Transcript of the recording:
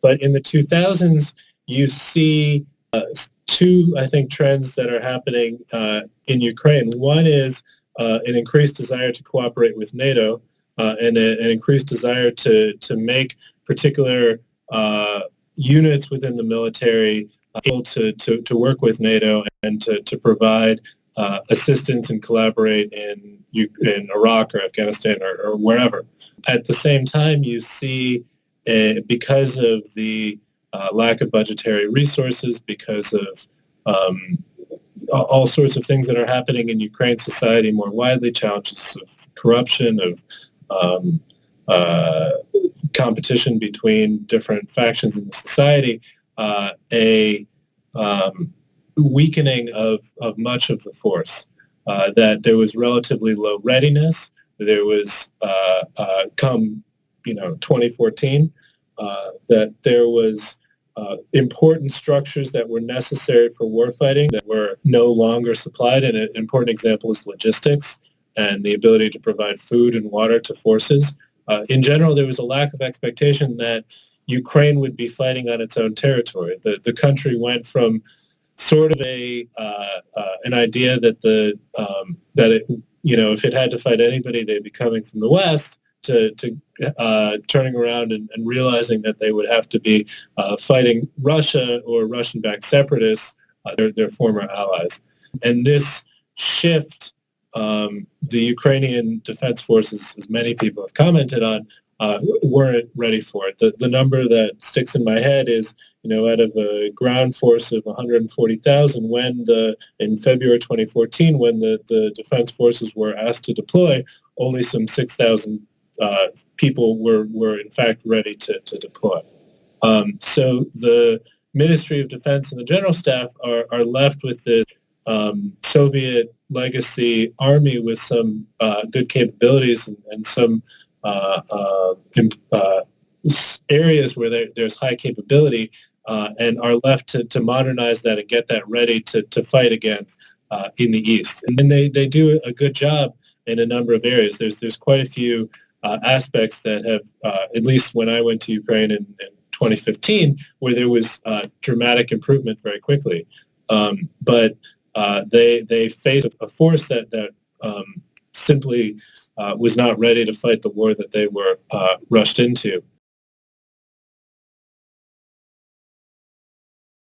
But in the 2000s, you see two, I think, trends that are happening in Ukraine. One is an increased desire to cooperate with NATO and an increased desire to make particular units within the military able to work with NATO and to provide assistance and collaborate in Iraq or Afghanistan or wherever. At the same time, you see, because of the lack of budgetary resources, because of all sorts of things that are happening in Ukraine society more widely, challenges of corruption, of competition between different factions in the society, a weakening of much of the force, that there was relatively low readiness. There was, come 2014, that there was important structures that were necessary for warfighting that were no longer supplied. And an important example is logistics and the ability to provide food and water to forces. In general, there was a lack of expectation that Ukraine would be fighting on its own territory. The country went from sort of an idea that if it had to fight anybody, they'd be coming from the West, to turning around and realizing that they would have to be fighting Russia or Russian-backed separatists, their former allies. And this shift, the Ukrainian defense forces, as many people have commented on, weren't ready for it. The number that sticks in my head is, out of a ground force of 140,000, in February 2014, when the defense forces were asked to deploy, only some 6,000 people were in fact ready to deploy. So the Ministry of Defense and the General Staff are left with this Soviet legacy army with some good capabilities and some areas where there's high capability, and are left to modernize that and get that ready to fight again in the East. And they do a good job in a number of areas. There's quite a few aspects that have, at least when I went to Ukraine in 2015, where there was dramatic improvement very quickly. But they faced a force that simply was not ready to fight the war that they were rushed into.